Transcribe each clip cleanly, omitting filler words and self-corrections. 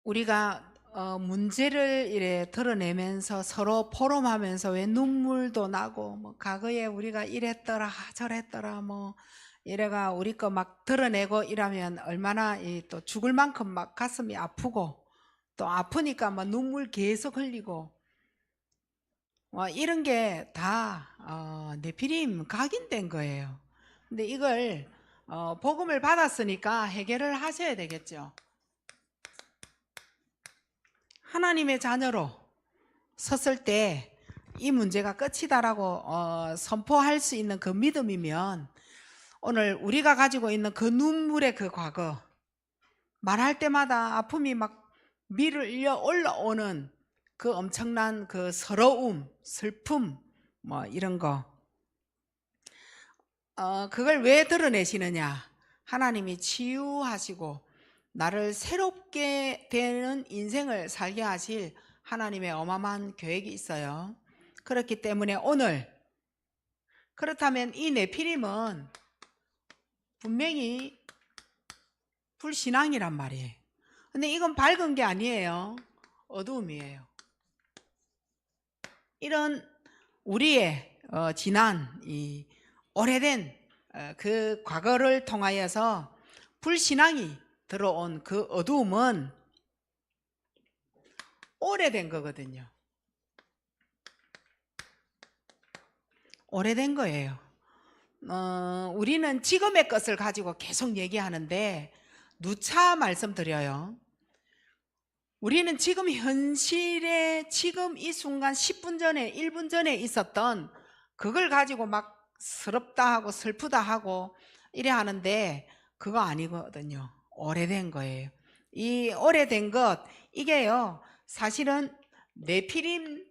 우리가 문제를 이래 드러내면서 서로 포럼하면서 왜 눈물도 나고 뭐 과거에 우리가 이랬더라 저랬더라 뭐 이래가 우리 거 막 드러내고 이러면 얼마나 또 죽을 만큼 막 가슴이 아프고 또 아프니까 막 눈물 계속 흘리고 이런 게 다 네피림 각인된 거예요. 근데 이걸 복음을 받았으니까 해결을 하셔야 되겠죠. 하나님의 자녀로 섰을 때 이 문제가 끝이다라고 선포할 수 있는 그 믿음이면 오늘 우리가 가지고 있는 그 눈물의 그 과거, 말할 때마다 아픔이 막 밀려 올라오는 그 엄청난 그 서러움, 슬픔 뭐 이런 거, 그걸 왜 드러내시느냐? 하나님이 치유하시고 나를 새롭게 되는 인생을 살게 하실 하나님의 어마어마한 계획이 있어요. 그렇기 때문에 오늘, 그렇다면 이 네피림은 분명히 불신앙이란 말이에요. 근데 이건 밝은 게 아니에요. 어두움이에요. 이런 우리의 지난 이 오래된 그 과거를 통하여서 불신앙이 들어온 그 어두움은 오래된 거거든요. 오래된 거예요. 우리는 지금의 것을 가지고 계속 얘기하는데 누차 말씀드려요. 우리는 지금 현실에 지금 이 순간 10분 전에 1분 전에 있었던 그걸 가지고 막 서럽다 하고 슬프다 하고 이래 하는데 그거 아니거든요. 오래된 거예요. 이 오래된 것 이게요 사실은 네피림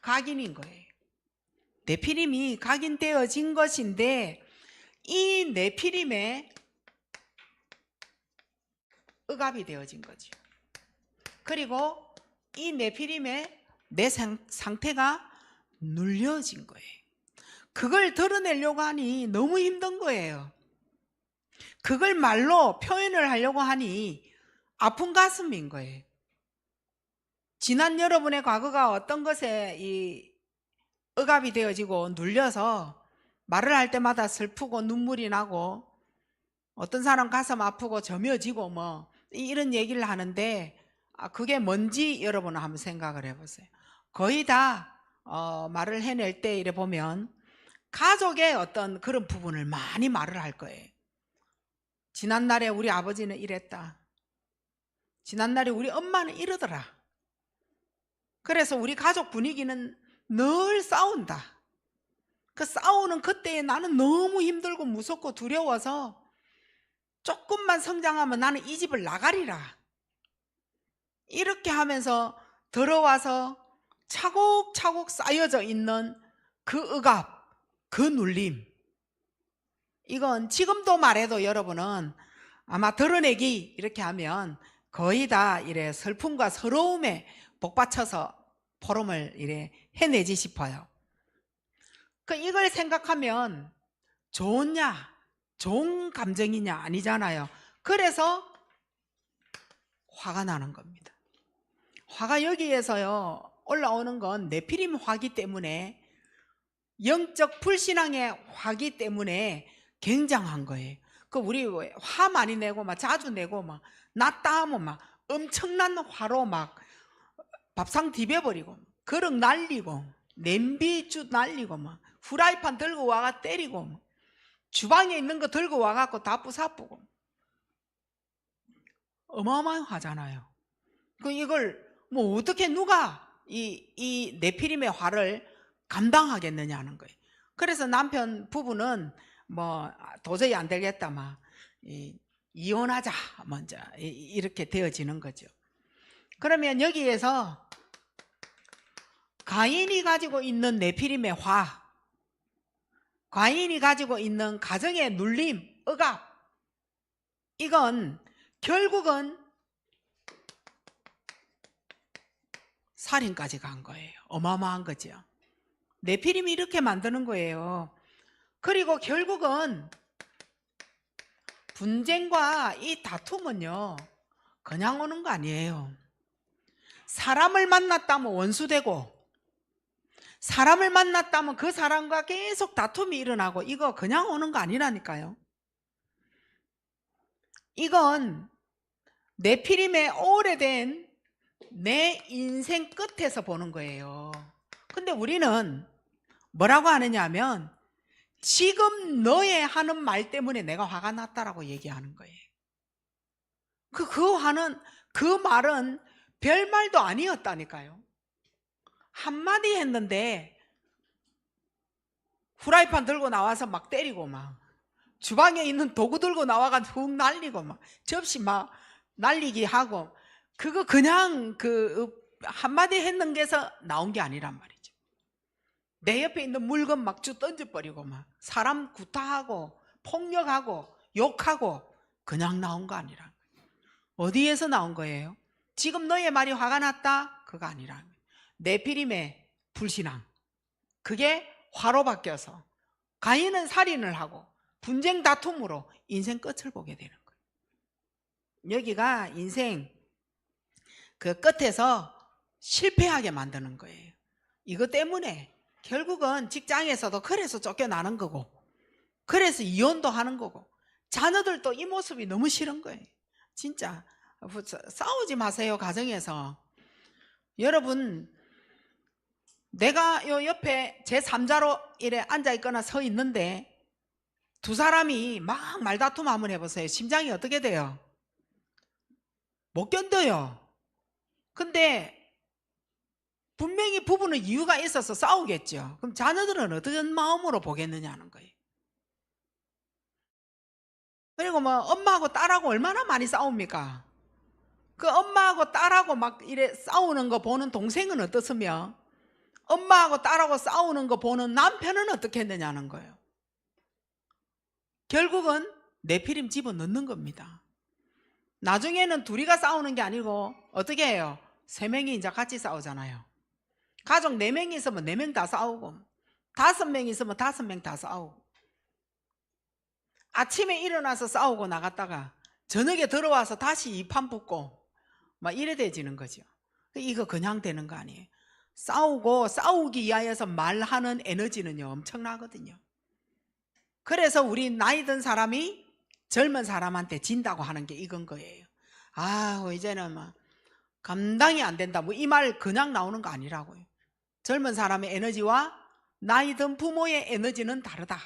각인인 거예요. 네피림이 각인되어진 것인데 이 네피림에 억압이 되어진 거죠. 그리고 이 네피림에 내 상태가 눌려진 거예요. 그걸 드러내려고 하니 너무 힘든 거예요. 그걸 말로 표현을 하려고 하니 아픈 가슴인 거예요. 지난 여러분의 과거가 어떤 것에 이 억압이 되어지고 눌려서 말을 할 때마다 슬프고 눈물이 나고 어떤 사람 가슴 아프고 점여지고 뭐 이런 얘기를 하는데 그게 뭔지 여러분 한번 생각을 해보세요. 거의 다 말을 해낼 때 이래 보면 가족의 어떤 그런 부분을 많이 말을 할 거예요. 지난날에 우리 아버지는 이랬다. 지난날에 우리 엄마는 이러더라. 그래서 우리 가족 분위기는 늘 싸운다. 그 싸우는 그때에 나는 너무 힘들고 무섭고 두려워서 조금만 성장하면 나는 이 집을 나가리라. 이렇게 하면서 들어와서 차곡차곡 쌓여져 있는 그 억압, 그 눌림. 이건 지금도 말해도 여러분은 아마 드러내기 이렇게 하면 거의 다 이래 슬픔과 서러움에 복받쳐서 포럼을 이래 해내지 싶어요. 이걸 생각하면 좋냐, 좋은 감정이냐 아니잖아요. 그래서 화가 나는 겁니다. 화가 여기에서요 올라오는 건 네피림 화기 때문에 영적 불신앙의 화기 때문에 굉장한 거예요. 우리 화 많이 내고 막 자주 내고 막 났다 하면 막 엄청난 화로 막 밥상 디벼버리고 그릇 날리고 냄비 쭉 날리고 막 후라이팬 들고 와가 때리고 막 주방에 있는 거 들고 와갖고 다 부사쁘고 어마어마한 화잖아요. 이걸 뭐 어떻게 누가 이 네피림의 화를 감당하겠느냐는 거예요. 그래서 남편 부부는 뭐 도저히 안 되겠다 막 이혼하자 먼저 이렇게 되어지는 거죠. 그러면 여기에서 가인이 가지고 있는 네피림의 화, 가인이 가지고 있는 가정의 눌림, 억압, 이건 결국은 살인까지 간 거예요. 어마어마한 거죠. 네피림이 이렇게 만드는 거예요. 그리고 결국은 분쟁과 이 다툼은요 그냥 오는 거 아니에요. 사람을 만났다면 원수되고, 사람을 만났다면 그 사람과 계속 다툼이 일어나고, 이거 그냥 오는 거 아니라니까요. 이건 네피림의 오래된 내 인생 끝에서 보는 거예요. 근데 우리는 뭐라고 하느냐 하면 지금 너의 하는 말 때문에 내가 화가 났다라고 얘기하는 거예요. 그 말은 별말도 아니었다니까요. 한마디 했는데 후라이팬 들고 나와서 막 때리고, 막 주방에 있는 도구 들고 나와가지고 훅 날리고, 막 접시 막 날리기 하고, 그거 그냥 그 한마디 했는 게서 나온 게 아니란 말이죠. 내 옆에 있는 물건 막 쭉 던져버리고, 막 사람 구타하고 폭력하고 욕하고 그냥 나온 거 아니라. 어디에서 나온 거예요? 지금 너의 말이 화가 났다? 그거 아니라. 네피림의 불신앙, 그게 화로 바뀌어서 가인은 살인을 하고 분쟁 다툼으로 인생 끝을 보게 되는 거예요. 여기가 인생 그 끝에서 실패하게 만드는 거예요. 이것 때문에 결국은 직장에서도 그래서 쫓겨나는 거고, 그래서 이혼도 하는 거고, 자녀들도 이 모습이 너무 싫은 거예요. 진짜 싸우지 마세요. 가정에서 여러분, 내가 요 옆에 제3자로 이래 앉아있거나 서 있는데 두 사람이 막 말다툼 한번 해보세요. 심장이 어떻게 돼요? 못 견뎌요. 근데 분명히 부부는 이유가 있어서 싸우겠죠. 그럼 자녀들은 어떤 마음으로 보겠느냐는 거예요. 그리고 뭐 엄마하고 딸하고 얼마나 많이 싸웁니까? 그 엄마하고 딸하고 막 이래 싸우는 거 보는 동생은 어떻으며, 엄마하고 딸하고 싸우는 거 보는 남편은 어떻게 했느냐는 거예요. 결국은 네피림 집어넣는 겁니다. 나중에는 둘이가 싸우는 게 아니고 어떻게 해요? 3명이 이제 같이 싸우잖아요. 가족 4명이 있으면 4명 다 싸우고, 5명 있으면 5명 다 싸우고, 아침에 일어나서 싸우고 나갔다가 저녁에 들어와서 다시 이판 붙고 막 이래 되지는 거죠. 이거 그냥 되는 거 아니에요. 싸우기 위하여서 말하는 에너지는요 엄청나거든요. 그래서 우리 나이 든 사람이 젊은 사람한테 진다고 하는 게 이건 거예요. 이제는 막 감당이 안 된다, 뭐 이 말 그냥 나오는 거 아니라고요. 젊은 사람의 에너지와 나이 든 부모의 에너지는 다르다.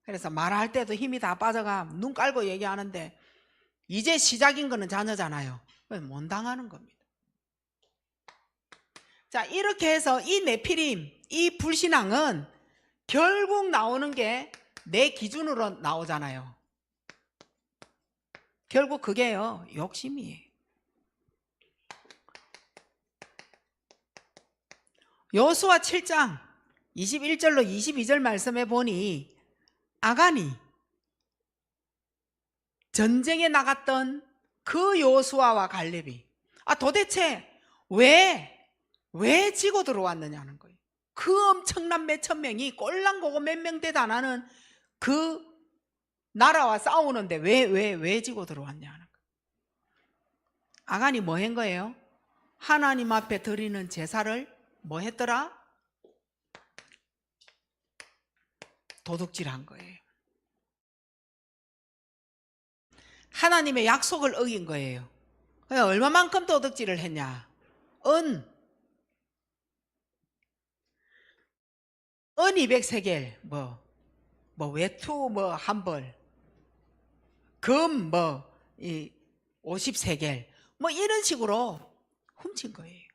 그래서 말할 때도 힘이 다 빠져가 눈 깔고 얘기하는데, 이제 시작인 거는 자녀잖아요. 못 당하는 겁니다. 자, 이렇게 해서 이 네피림, 이 불신앙은 결국 나오는 게 내 기준으로 나오잖아요. 결국 그게요 욕심이에요. 여호수아 7장 21절로 22절 말씀에 보니 아간이 전쟁에 나갔던 그 여호수아와 갈렙이 도대체 왜 지고 들어왔느냐는 거예요. 그 엄청난 몇천 명이 꼴랑보고 몇 명 되도 안 하는 그 나라와 싸우는데 왜 지고 들어왔냐는 거예요. 아간이 뭐 한 거예요? 하나님 앞에 드리는 제사를 뭐 했더라? 도둑질한 거예요. 하나님의 약속을 어긴 거예요. 얼마만큼 도둑질을 했냐? 은 200세겔, 외투 한 벌, 금 50세겔, 이런 식으로 훔친 거예요.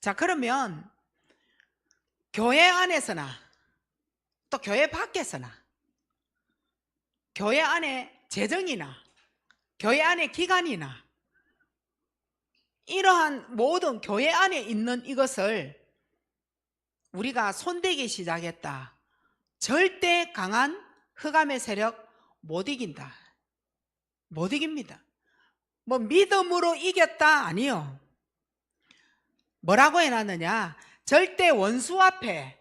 자, 그러면 교회 안에서나 또 교회 밖에서나, 교회 안에 재정이나 교회 안에 기관이나 이러한 모든 교회 안에 있는 이것을 우리가 손대기 시작했다. 절대 강한 흑암의 세력 못 이긴다. 못 이깁니다. 믿음으로 이겼다? 아니요. 뭐라고 해놨느냐? 절대 원수 앞에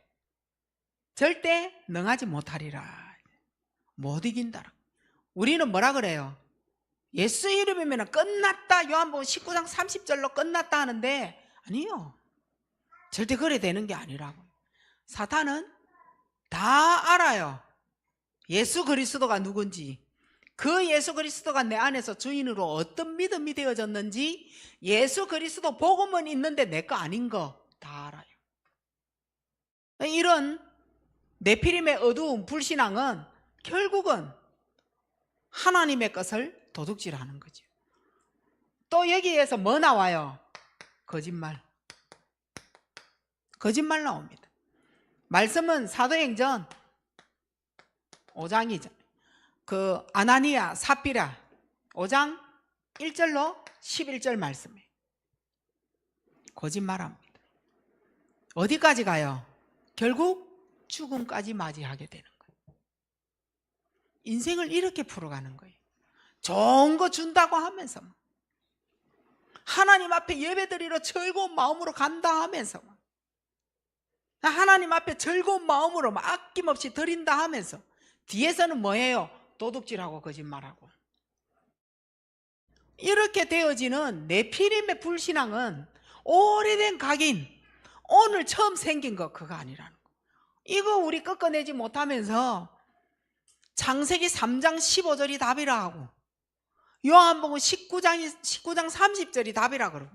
절대 능하지 못하리라. 못 이긴다. 우리는 뭐라 그래요? 예수 이름이면 끝났다. 요한복음 19장 30절로 끝났다 하는데 아니요. 절대 그래 되는 게 아니라고. 사탄은 다 알아요. 예수 그리스도가 누군지, 그 예수 그리스도가 내 안에서 주인으로 어떤 믿음이 되어졌는지, 예수 그리스도 복음은 있는데 내 거 아닌 거 다 알아요. 이런 네피림의 어두운 불신앙은 결국은 하나님의 것을 도둑질하는 거죠. 또 여기에서 뭐 나와요? 거짓말. 거짓말 나옵니다. 말씀은 사도행전 5장이죠. 그 아나니아 삽비라 5장 1절로 11절 말씀이에요. 거짓말합니다. 어디까지 가요? 결국 죽음까지 맞이하게 되는 거예요. 인생을 이렇게 풀어가는 거예요. 좋은 거 준다고 하면서 하나님 앞에 예배드리러 즐거운 마음으로 간다 하면서 하나님 앞에 즐거운 마음으로 아낌없이 드린다 하면서 뒤에서는 뭐예요? 도둑질하고 거짓말하고. 이렇게 되어지는 네피림의 불신앙은 오래된 각인, 오늘 처음 생긴 거 그거 아니라는 거. 이거 우리 꺾어내지 못하면서 창세기 3장 15절이 답이라 하고 요한복음 19장 30절이 답이라 그러고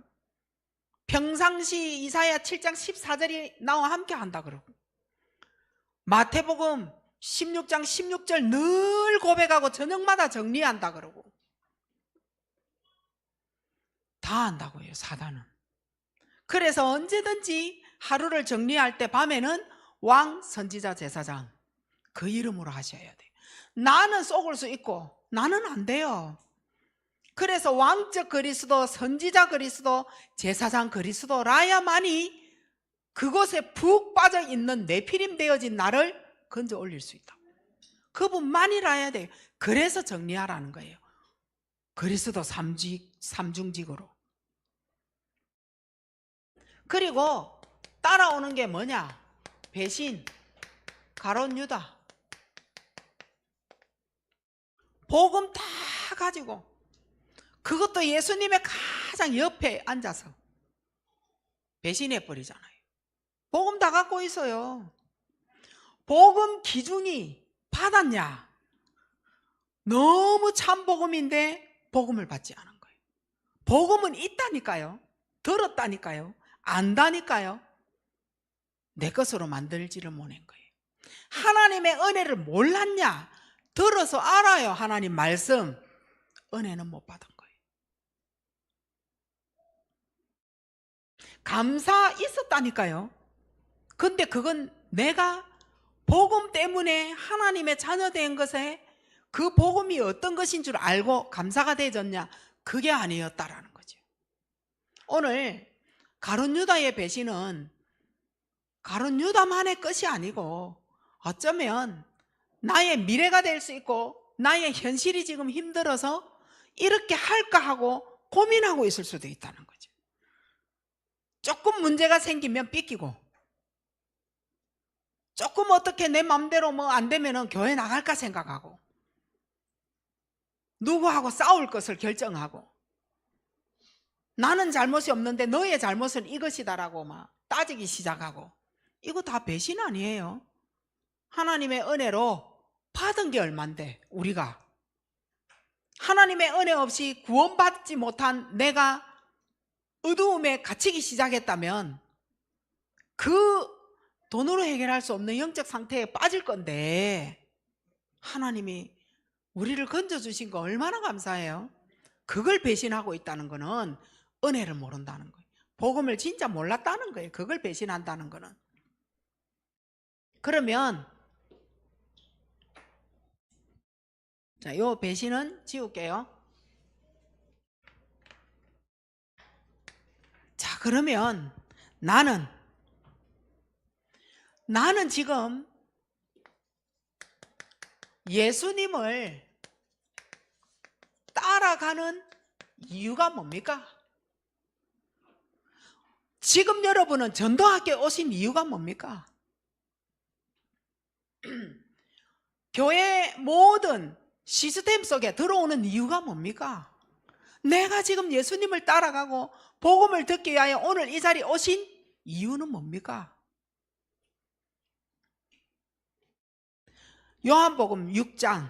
평상시 이사야 7장 14절이 나와 함께 한다 그러고 마태복음 16장 16절 늘 고백하고 저녁마다 정리한다 그러고 다 한다고요. 사단은. 그래서 언제든지 하루를 정리할 때 밤에는 왕, 선지자, 제사장 그 이름으로 하셔야 돼요. 나는 속을 수 있고 나는 안 돼요. 그래서 왕적 그리스도, 선지자 그리스도, 제사장 그리스도라야만이 그곳에 푹 빠져있는 네피림 되어진 나를 건져 올릴 수 있다. 그분만이라야 돼요. 그래서 정리하라는 거예요. 그리스도 삼중직으로. 그리고 따라오는 게 뭐냐? 배신, 가룟 유다. 복음 다 가지고 그것도 예수님의 가장 옆에 앉아서 배신해 버리잖아요. 복음 다 갖고 있어요. 복음 기중이 받았냐? 너무 참 복음인데 복음을 받지 않은 거예요. 복음은 있다니까요. 들었다니까요. 안다니까요. 내 것으로 만들지를 못한 거예요. 하나님의 은혜를 몰랐냐? 들어서 알아요. 하나님 말씀. 은혜는 못 받은 거예요. 감사 있었다니까요. 근데 그건 내가 복음 때문에 하나님의 자녀 된 것에 그 복음이 어떤 것인 줄 알고 감사가 되어졌냐? 그게 아니었다라는 거죠. 오늘 가룟 유다의 배신은 가룟 유다만의 것이 아니고 어쩌면 나의 미래가 될 수 있고 나의 현실이 지금 힘들어서 이렇게 할까 하고 고민하고 있을 수도 있다는 거죠. 조금 문제가 생기면 삐끼고 조금 어떻게 내 맘대로 뭐 안 되면은 교회 나갈까 생각하고 누구하고 싸울 것을 결정하고 나는 잘못이 없는데 너의 잘못은 이것이다라고 막 따지기 시작하고 이거 다 배신 아니에요? 하나님의 은혜로 받은 게 얼만데 우리가 하나님의 은혜 없이 구원받지 못한 내가 어두움에 갇히기 시작했다면 그 돈으로 해결할 수 없는 영적 상태에 빠질 건데 하나님이 우리를 건져주신 거 얼마나 감사해요. 그걸 배신하고 있다는 거는 은혜를 모른다는 거예요. 복음을 진짜 몰랐다는 거예요. 그걸 배신한다는 거는. 그러면 자, 요 배신은 지울게요. 자, 그러면 나는 지금 예수님을 따라가는 이유가 뭡니까? 지금 여러분은 전도학교에 오신 이유가 뭡니까? 교회 모든 시스템 속에 들어오는 이유가 뭡니까? 내가 지금 예수님을 따라가고 복음을 듣기 위하여 오늘 이 자리에 오신 이유는 뭡니까? 요한복음 6장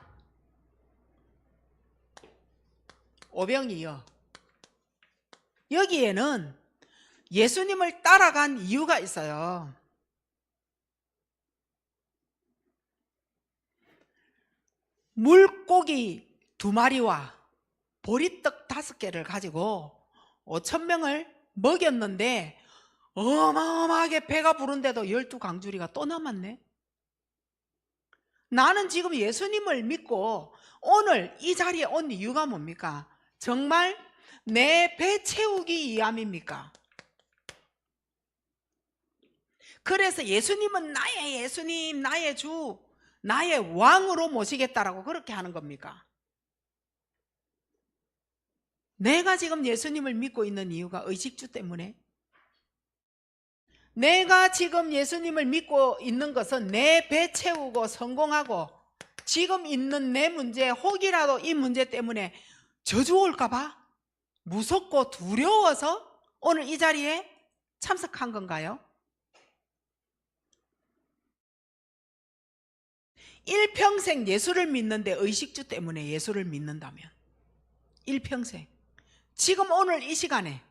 5병이요. 여기에는 예수님을 따라간 이유가 있어요. 물고기 2마리와 보리떡 5개를 가지고 5,000명을 먹였는데 어마어마하게 배가 부른데도 12강주리가 또 남았네. 나는 지금 예수님을 믿고 오늘 이 자리에 온 이유가 뭡니까? 정말 내 배 채우기 위함입니까? 그래서 예수님은 나의 예수님, 나의 주, 나의 왕으로 모시겠다라고 그렇게 하는 겁니까? 내가 지금 예수님을 믿고 있는 이유가 의식주 때문에, 내가 지금 예수님을 믿고 있는 것은 내 배 채우고 성공하고 지금 있는 내 문제, 혹이라도 이 문제 때문에 저주 올까 봐 무섭고 두려워서 오늘 이 자리에 참석한 건가요? 일평생 예수를 믿는데 의식주 때문에 예수를 믿는다면, 일평생, 지금 오늘 이 시간에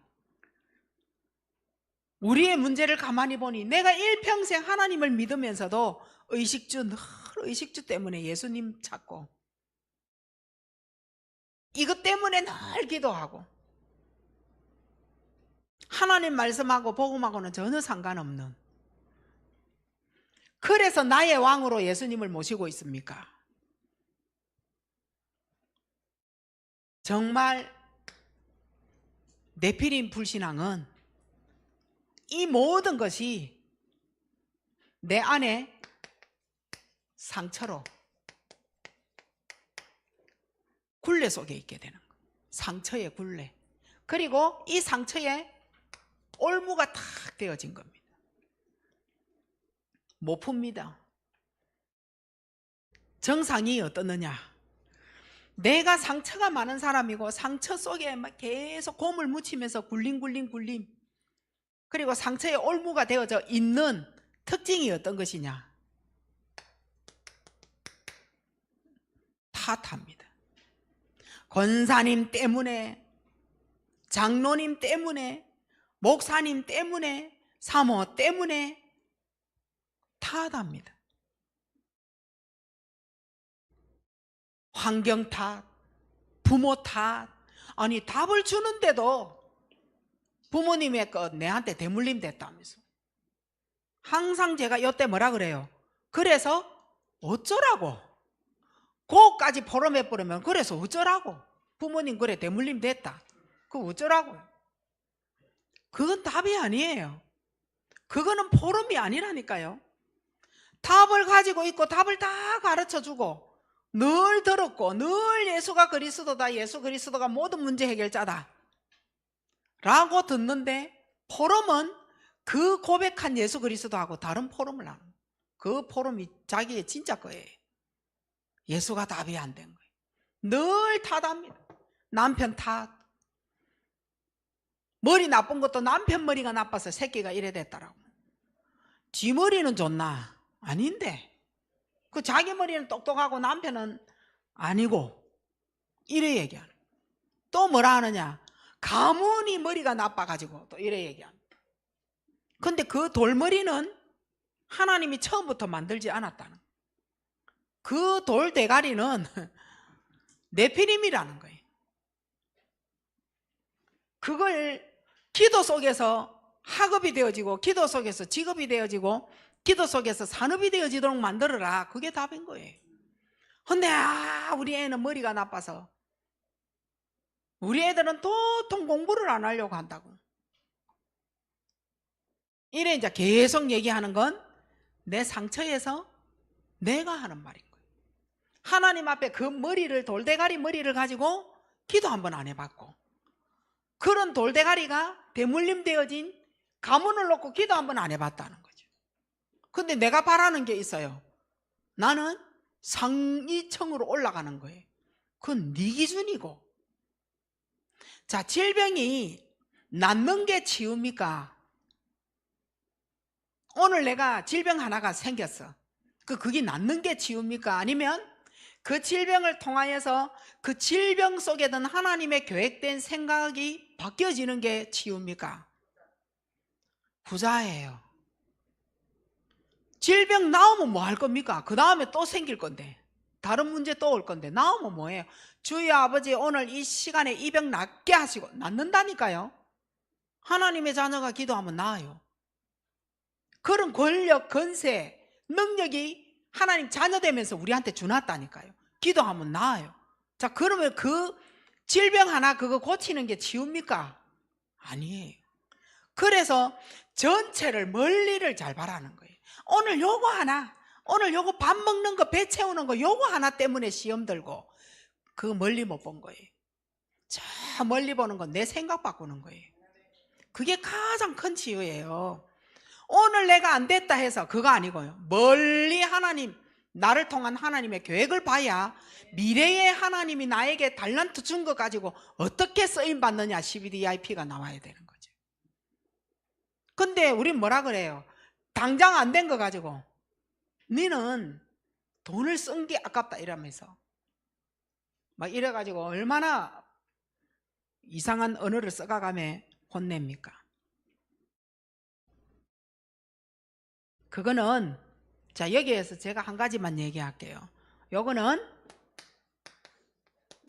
우리의 문제를 가만히 보니 내가 일평생 하나님을 믿으면서도 의식주, 늘 의식주 때문에 예수님 찾고 이것 때문에 늘 기도하고 하나님 말씀하고 복음하고는 전혀 상관없는, 그래서 나의 왕으로 예수님을 모시고 있습니까? 정말 네피림 불신앙은 이 모든 것이 내 안에 상처로 굴레 속에 있게 되는 거예요. 상처의 굴레. 그리고 이 상처에 올무가 탁 되어진 겁니다. 못 풉니다. 정상이 어떻느냐? 내가 상처가 많은 사람이고 상처 속에 막 계속 곰을 묻히면서 굴림 그리고 상처에 올무가 되어져 있는 특징이 어떤 것이냐? 탓합니다. 권사님 때문에, 장로님 때문에, 목사님 때문에, 사모 때문에 탓합니다. 환경 탓, 부모 탓. 아니 답을 주는데도 부모님의 것 내한테 대물림 됐다면서. 항상 제가 이때 뭐라 그래요? 그래서 어쩌라고? 그거까지 포럼해버리면 그래서 어쩌라고? 부모님 그래 대물림 됐다. 그거 어쩌라고? 그건 답이 아니에요. 그거는 포럼이 아니라니까요. 답을 가지고 있고 답을 다 가르쳐주고 늘 들었고 늘 예수가 그리스도다, 예수 그리스도가 모든 문제 해결자다 라고 듣는데, 포럼은 그 고백한 예수 그리스도하고 다른 포럼을 하는 거예요. 그 포럼이 자기의 진짜 거예요. 예수가 답이 안 된 거예요. 늘 탓합니다. 남편 탓. 머리 나쁜 것도 남편 머리가 나빠서 새끼가 이래 됐다라고. 지 머리는 좋나? 아닌데 그 자기 머리는 똑똑하고 남편은 아니고 이래 얘기하는. 또 뭐라 하느냐? 가문이 머리가 나빠가지고 또 이래 얘기하는. 근데 그 돌머리는 하나님이 처음부터 만들지 않았다는. 그 돌 대가리는 네피림이라는 거예요. 그걸 기도 속에서 학업이 되어지고 기도 속에서 직업이 되어지고 기도 속에서 산업이 되어지도록 만들어라. 그게 답인 거예요. 근데 우리 애는 머리가 나빠서 우리 애들은 도통 공부를 안 하려고 한다고. 이래 이제 계속 얘기하는 건 내 상처에서 내가 하는 말인 거예요. 하나님 앞에 그 머리를, 돌대가리 머리를 가지고 기도 한번 안 해봤고, 그런 돌대가리가 대물림 되어진 가문을 놓고 기도 한번 안 해봤다는 거죠. 근데 내가 바라는 게 있어요. 나는 상위층으로 올라가는 거예요. 그건 네 기준이고. 자, 질병이 낫는 게 치유입니까? 오늘 내가 질병 하나가 생겼어. 그게 낫는 게 치유입니까? 아니면 그 질병을 통하여서 그 질병 속에 든 하나님의 계획된 생각이 바뀌어지는 게 치유입니까? 후자예요. 질병 나오면 뭐 할 겁니까? 그 다음에 또 생길 건데, 다른 문제 또 올 건데, 나오면 뭐예요? 주여 아버지, 오늘 이 시간에 이 병 낫게 하시고. 낫는다니까요. 하나님의 자녀가 기도하면 나아요. 그런 권력, 권세, 능력이 하나님 자녀 되면서 우리한테 주놨다니까요. 기도하면 나아요. 자, 그러면 그 질병 하나 그거 고치는 게 치유입니까? 아니에요. 그래서 전체를, 멀리를 잘 바라는 거예요. 오늘 요거 하나, 오늘 요거 밥 먹는 거, 배 채우는 거, 요거 하나 때문에 시험 들고 그거 멀리 못 본 거예요. 저 멀리 보는 건 내 생각 바꾸는 거예요. 그게 가장 큰 치유예요. 오늘 내가 안 됐다 해서 그거 아니고요. 멀리 하나님, 나를 통한 하나님의 계획을 봐야 미래에 하나님이 나에게 달란트 준 거 가지고 어떻게 쓰임 받느냐, CBDIP가 나와야 되는 거죠. 근데 우린 뭐라 그래요? 당장 안 된 거 가지고 너는 돈을 쓴 게 아깝다 이러면서 막 이래가지고 얼마나 이상한 언어를 써가며 혼냅니까? 그거는, 자, 여기에서 제가 한 가지만 얘기할게요. 요거는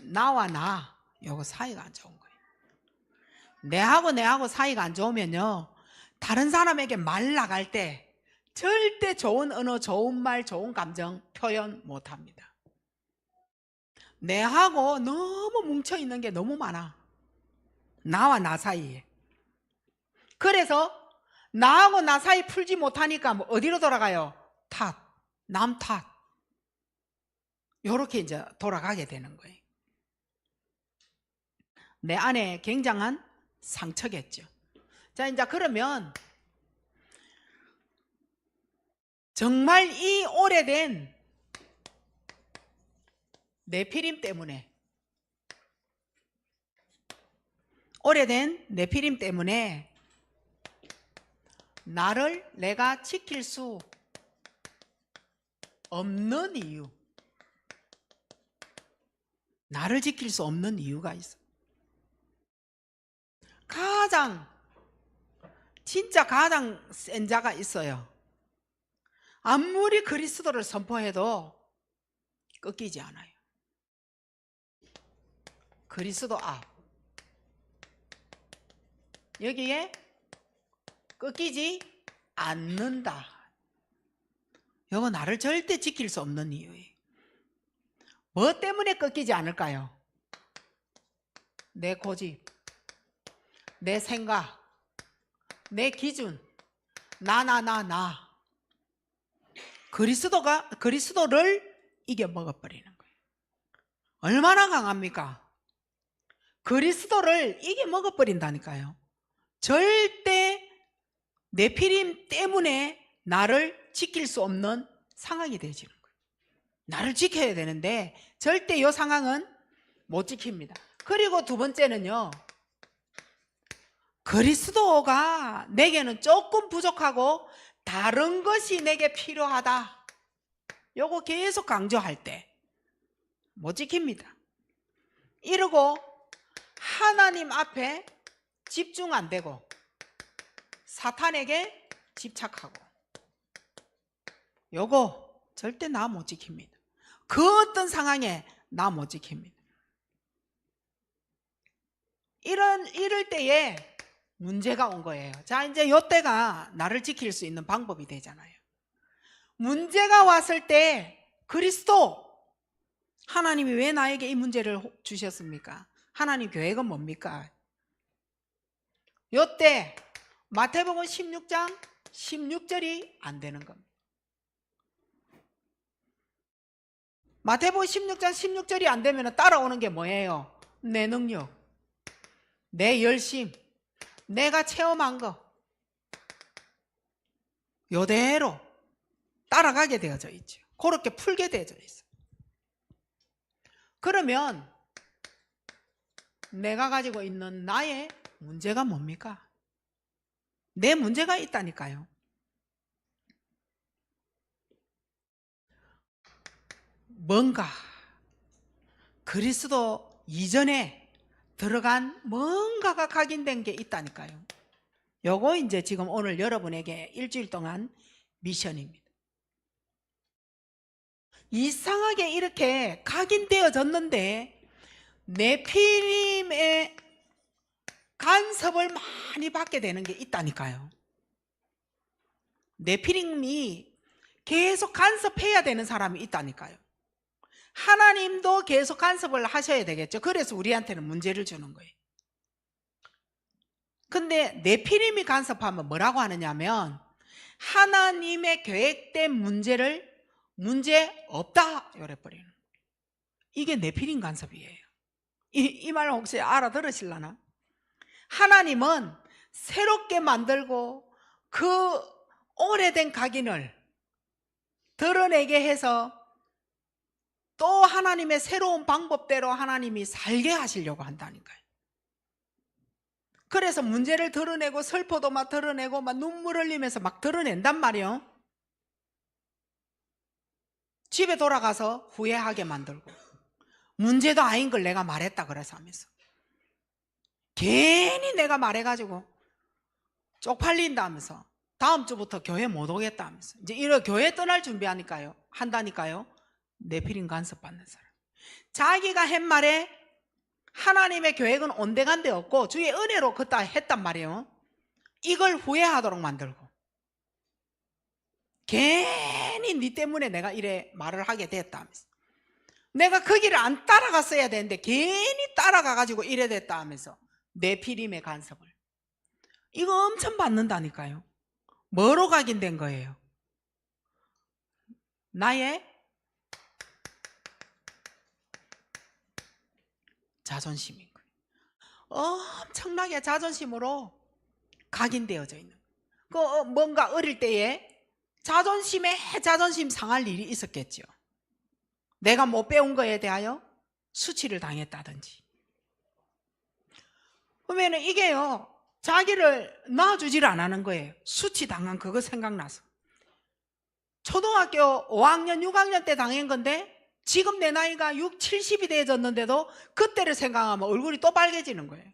나와 나, 요거 사이가 안 좋은 거예요. 내하고 사이가 안 좋으면요, 다른 사람에게 말 나갈 때 절대 좋은 언어, 좋은 말, 좋은 감정 표현 못 합니다. 내하고 너무 뭉쳐있는 게 너무 많아. 나와 나 사이에. 그래서 나하고 나 사이 풀지 못하니까 뭐 어디로 돌아가요? 탓, 남 탓. 요렇게 이제 돌아가게 되는 거예요. 내 안에 굉장한 상처겠죠. 자, 이제 그러면 정말 이 오래된 네피림 때문에, 오래된 네피림 때문에 나를 내가 지킬 수 없는 이유, 나를 지킬 수 없는 이유가 있어. 진짜 가장 센 자가 있어요. 아무리 그리스도를 선포해도 꺾이지 않아요. 그리스도 앞, 여기에 꺾이지 않는다. 이거 나를 절대 지킬 수 없는 이유예요. 뭐 때문에 꺾이지 않을까요? 내 고집, 내 생각, 내 기준, 나. 그리스도를 이겨 먹어버리는 거예요. 얼마나 강합니까? 그리스도를 이겨 먹어버린다니까요. 절대 네피림 때문에 나를 지킬 수 없는 상황이 되어지는 거예요. 나를 지켜야 되는데 절대 이 상황은 못 지킵니다. 그리고 두 번째는요, 그리스도가 내게는 조금 부족하고 다른 것이 내게 필요하다. 요거 계속 강조할 때 못 지킵니다. 이러고 하나님 앞에 집중 안 되고 사탄에게 집착하고, 요거 절대 나 못 지킵니다. 그 어떤 상황에 나 못 지킵니다. 이럴 때에 문제가 온 거예요. 자, 이제 요때가 나를 지킬 수 있는 방법이 되잖아요. 문제가 왔을 때 그리스도, 하나님이 왜 나에게 이 문제를 주셨습니까? 하나님 계획은 뭡니까? 요때 마태복음 16장 16절이 안 되는 겁니다. 마태복음 16장 16절이 안 되면 따라오는 게 뭐예요? 내 능력, 내 열심, 내가 체험한 거, 요대로 따라가게 되어져 있죠. 그렇게 풀게 되어져 있어요. 그러면 내가 가지고 있는 나의 문제가 뭡니까? 내 문제가 있다니까요. 뭔가 그리스도 이전에 들어간 뭔가가 각인된 게 있다니까요. 요거 이제 지금 오늘 여러분에게 일주일 동안 미션입니다. 이상하게 이렇게 각인되어졌는데 네피림의 간섭을 많이 받게 되는 게 있다니까요. 네피림이 계속 간섭해야 되는 사람이 있다니까요. 하나님도 계속 간섭을 하셔야 되겠죠. 그래서 우리한테는 문제를 주는 거예요. 근데 네피림이 간섭하면 뭐라고 하느냐면 하나님의 계획된 문제를 문제 없다 이래 버리는 거예요. 이게 네피림 간섭이에요. 이 말 혹시 알아들으실라나? 하나님은 새롭게 만들고 그 오래된 각인을 드러내게 해서 또 하나님의 새로운 방법대로 하나님이 살게 하시려고 한다니까요. 그래서 문제를 드러내고 슬퍼도 막 드러내고 막 눈물 흘리면서 막 드러낸단 말이에요. 집에 돌아가서 후회하게 만들고 문제도 아닌 걸 내가 말했다 그래서 하면서 괜히 내가 말해가지고 쪽팔린다 하면서 다음 주부터 교회 못 오겠다 하면서 이제 이런 교회 떠날 준비하니까요. 한다니까요. 네피림 간섭 받는 사람. 자기가 한 말에 하나님의 계획은 온데간데 없고 주의 은혜로 그따 했단 말이에요. 이걸 후회하도록 만들고 괜히 네 때문에 내가 이래 말을 하게 됐다 하면서 내가 그 길을 안 따라갔어야 되는데 괜히 따라가가지고 이래 됐다 하면서 네피림의 간섭을 이거 엄청 받는다니까요. 뭐로 각인된 거예요? 나의 자존심인 거예요. 엄청나게 자존심으로 각인되어져 있는 거예요. 뭔가 어릴 때에 자존심 상할 일이 있었겠죠. 내가 못 배운 거에 대하여 수치를 당했다든지. 그러면 이게요, 자기를 낳아주지를 안 하는 거예요. 수치 당한 그거 생각나서. 초등학교 5학년, 6학년 때 당한 건데 지금 내 나이가 6, 70이 되어졌는데도 그때를 생각하면 얼굴이 또 빨개지는 거예요.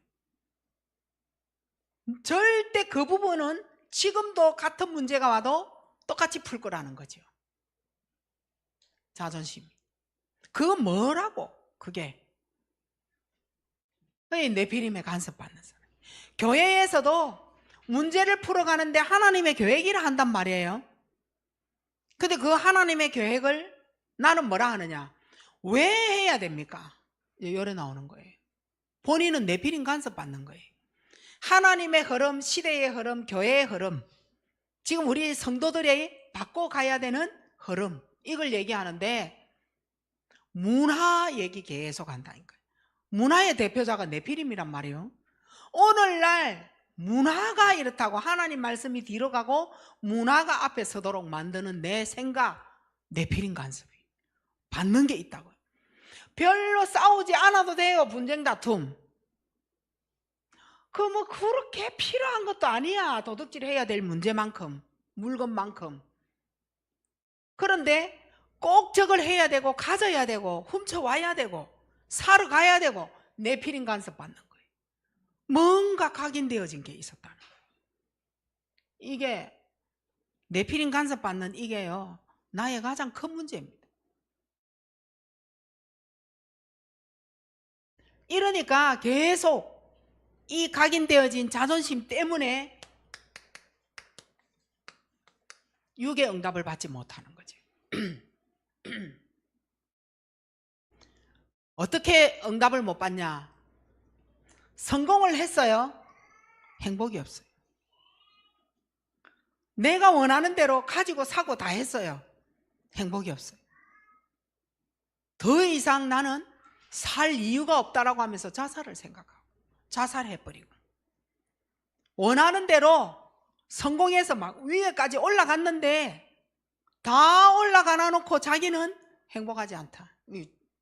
절대 그 부분은 지금도 같은 문제가 와도 똑같이 풀 거라는 거죠. 자존심. 그건 뭐라고? 그게 네피림에 간섭받는 사람. 교회에서도 문제를 풀어가는데 하나님의 계획이라 한단 말이에요. 근데 그 하나님의 계획을 나는 뭐라 하느냐? 왜 해야 됩니까? 요래 나오는 거예요. 본인은 네피림 간섭받는 거예요. 하나님의 흐름, 시대의 흐름, 교회의 흐름, 지금 우리 성도들이 바꿔가야 되는 흐름, 이걸 얘기하는데 문화 얘기 계속 한다니까요. 문화의 대표자가 네피림이란 말이에요. 오늘날 문화가 이렇다고 하나님 말씀이 뒤로 가고 문화가 앞에 서도록 만드는 내 생각, 네피림 간섭이 받는 게 있다고요. 별로 싸우지 않아도 돼요. 분쟁 다툼. 그 뭐 그렇게 필요한 것도 아니야. 도둑질 해야 될 문제만큼, 물건만큼. 그런데 꼭 저걸 해야 되고 가져야 되고 훔쳐와야 되고 사러 가야 되고 네피림 간섭 받는 거예요. 뭔가 각인되어진 게 있었다는 거예요. 이게 네피림 간섭 받는 이게요, 나의 가장 큰 문제입니다. 이러니까 계속 이 각인되어진 자존심 때문에 육의 응답을 받지 못하는 거죠. 어떻게 응답을 못 받냐? 성공을 했어요. 행복이 없어요. 내가 원하는 대로 가지고 사고 다 했어요. 행복이 없어요. 더 이상 나는 살 이유가 없다라고 하면서 자살을 생각하고 자살해버리고 원하는 대로 성공해서 막 위에까지 올라갔는데 다 올라가 놔놓고 자기는 행복하지 않다.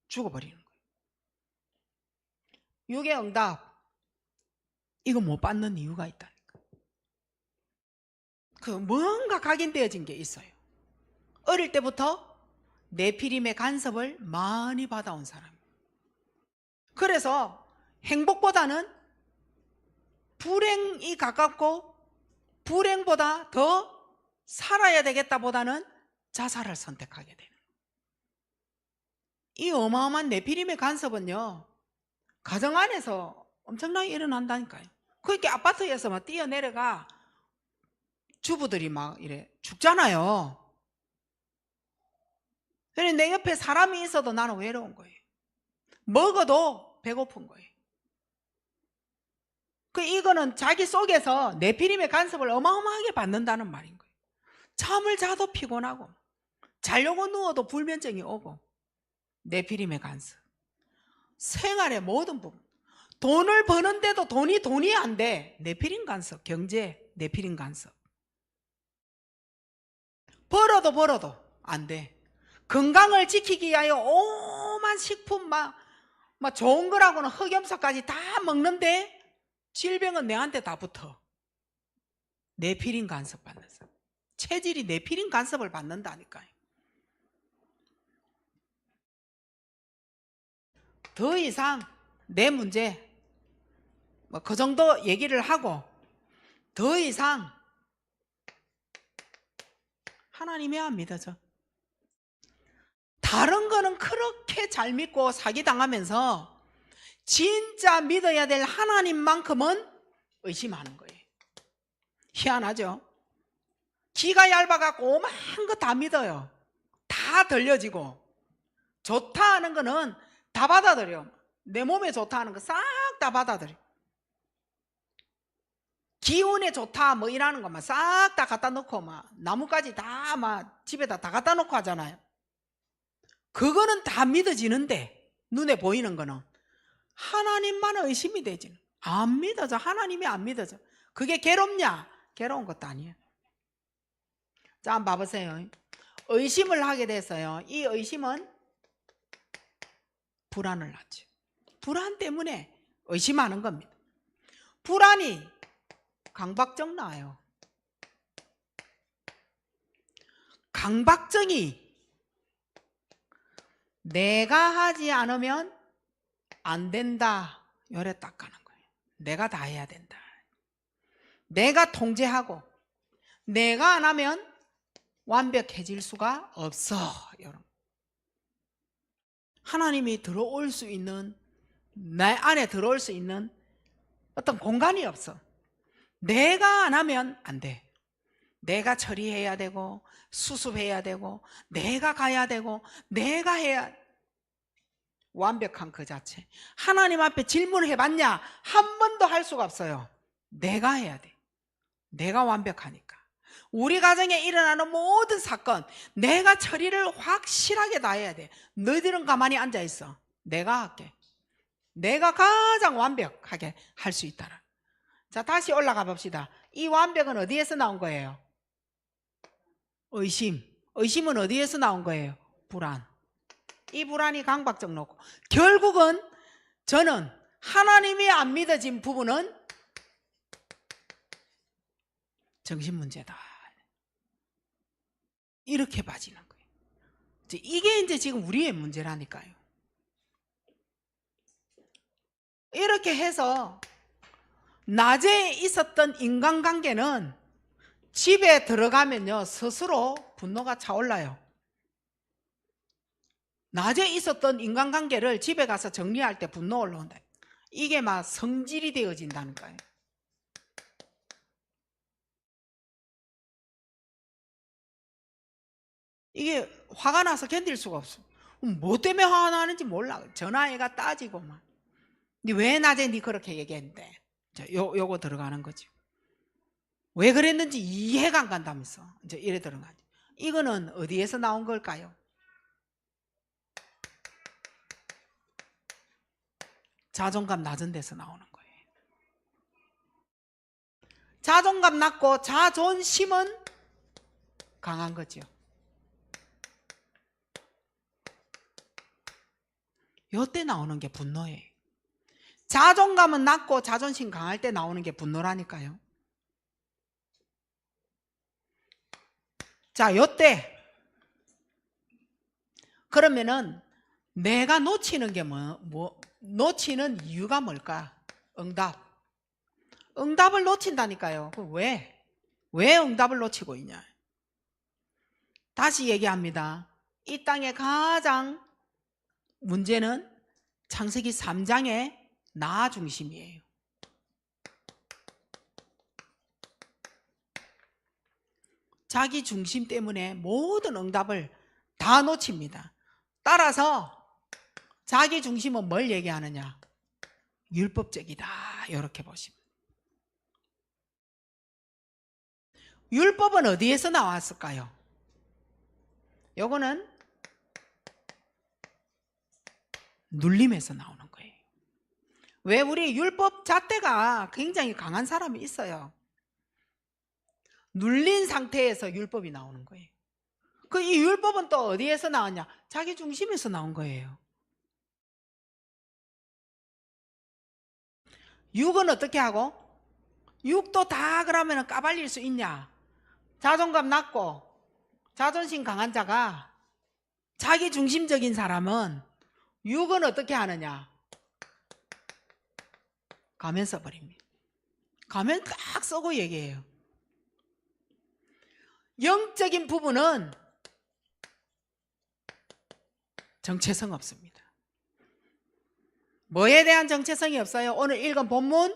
죽어버리는 거예요. 6의 응답. 이거 못 받는 이유가 있다니까. 그 뭔가 각인되어진 게 있어요. 어릴 때부터 네피림의 간섭을 많이 받아온 사람. 그래서 행복보다는 불행이 가깝고 불행보다 더 살아야 되겠다 보다는 자살을 선택하게 되는. 이 어마어마한 네피림의 간섭은요, 가정 안에서 엄청나게 일어난다니까요. 그렇게 아파트에서 막 뛰어내려가 주부들이 막 이래 죽잖아요. 그래서 내 옆에 사람이 있어도 나는 외로운 거예요. 먹어도 배고픈 거예요. 이거는 자기 속에서 네피림의 간섭을 어마어마하게 받는다는 말인 거예요. 잠을 자도 피곤하고 자려고 누워도 불면증이 오고. 네피림의 간섭. 생활의 모든 부분. 돈을 버는데도 돈이 안 돼. 네피림 간섭. 경제 네피림 간섭. 벌어도 안 돼. 건강을 지키기 위하여 오만 식품 막 좋은 거라고는 흑염소까지 다 먹는데 질병은 내한테 다 붙어. 네피림 간섭 받는 사람. 체질이 네피림 간섭을 받는다니까요. 더 이상 내 문제 그 정도 얘기를 하고 더 이상 하나님이 안 믿어져. 다른 거는 그렇게 잘 믿고 사기당하면서 진짜 믿어야 될 하나님만큼은 의심하는 거예요. 희한하죠? 귀가 얇아갖고 오만 거 다 믿어요. 다 들려지고 좋다 하는 거는 다 받아들여. 내 몸에 좋다 하는 거 싹 다 받아들여. 기운에 좋다 뭐 이라는 것만 싹 다 갖다 놓고 막 나뭇가지 다 막 집에다 다 갖다 놓고 하잖아요. 그거는 다 믿어지는데 눈에 보이는 거는 하나님만 의심이 되지. 안 믿어져. 하나님이 안 믿어져. 그게 괴롭냐? 괴로운 것도 아니에요. 자, 한번 봐보세요. 의심을 하게 됐어요. 이 의심은 불안을 낳죠. 불안 때문에 의심하는 겁니다. 불안이 강박증 나요. 강박증이 내가 하지 않으면 안 된다. 요래 딱 가는 거예요. 내가 다 해야 된다. 내가 통제하고 내가 안 하면 완벽해질 수가 없어. 여러분. 하나님이 들어올 수 있는, 내 안에 들어올 수 있는 어떤 공간이 없어. 내가 안 하면 안 돼. 내가 처리해야 되고 수습해야 되고 내가 가야 되고 내가 해야. 완벽한 그 자체. 하나님 앞에 질문을 해봤냐? 한 번도 할 수가 없어요. 내가 해야 돼. 내가 완벽하니까. 우리 가정에 일어나는 모든 사건 내가 처리를 확실하게 다 해야 돼. 너희들은 가만히 앉아있어. 내가 할게. 내가 가장 완벽하게 할 수 있다라. 자, 다시 올라가 봅시다. 이 완벽은 어디에서 나온 거예요? 의심. 의심은 어디에서 나온 거예요? 불안. 이 불안이 강박증 놓고 결국은 저는 하나님이 안 믿어진 부분은 정신문제다. 이렇게 빠지는 거예요. 이게 이제 지금 우리의 문제라니까요. 이렇게 해서 낮에 있었던 인간관계는 집에 들어가면요 스스로 분노가 차올라요. 낮에 있었던 인간관계를 집에 가서 정리할 때 분노 올라온다. 이게 막 성질이 되어진다는 거예요. 이게 화가 나서 견딜 수가 없어. 뭐 때문에 화가 나는지 몰라. 전화해가 따지고 막. 왜 낮에 니 그렇게 얘기했는데? 요거 들어가는 거죠. 왜 그랬는지 이해가 안 간다면서. 이제 이래 들어가죠. 이거는 어디에서 나온 걸까요? 자존감 낮은 데서 나오는 거예요. 자존감 낮고 자존심은 강한 거죠. 요때 나오는 게 분노예요. 자존감은 낮고 자존심 강할 때 나오는 게 분노라니까요. 자, 요때 그러면은 내가 놓치는 게 놓치는 이유가 뭘까? 응답을 놓친다니까요. 왜 응답을 놓치고 있냐? 다시 얘기합니다. 이 땅의 가장 문제는 창세기 3장의 나 중심이에요. 자기 중심 때문에 모든 응답을 다 놓칩니다. 따라서 자기 중심은 뭘 얘기하느냐? 율법적이다. 이렇게 보십니다. 율법은 어디에서 나왔을까요? 요거는 눌림에서 나오는 거예요. 왜? 우리 율법 잣대가 굉장히 강한 사람이 있어요. 눌린 상태에서 율법이 나오는 거예요. 이 율법은 또 어디에서 나왔냐? 자기 중심에서 나온 거예요. 육은 어떻게 하고? 육도 다 그러면 까발릴 수 있냐? 자존감 낮고 자존심 강한 자가, 자기 중심적인 사람은 육은 어떻게 하느냐? 가면 써버립니다. 가면 딱 쓰고 얘기해요. 영적인 부분은 정체성 없습니다. 뭐에 대한 정체성이 없어요? 오늘 읽은 본문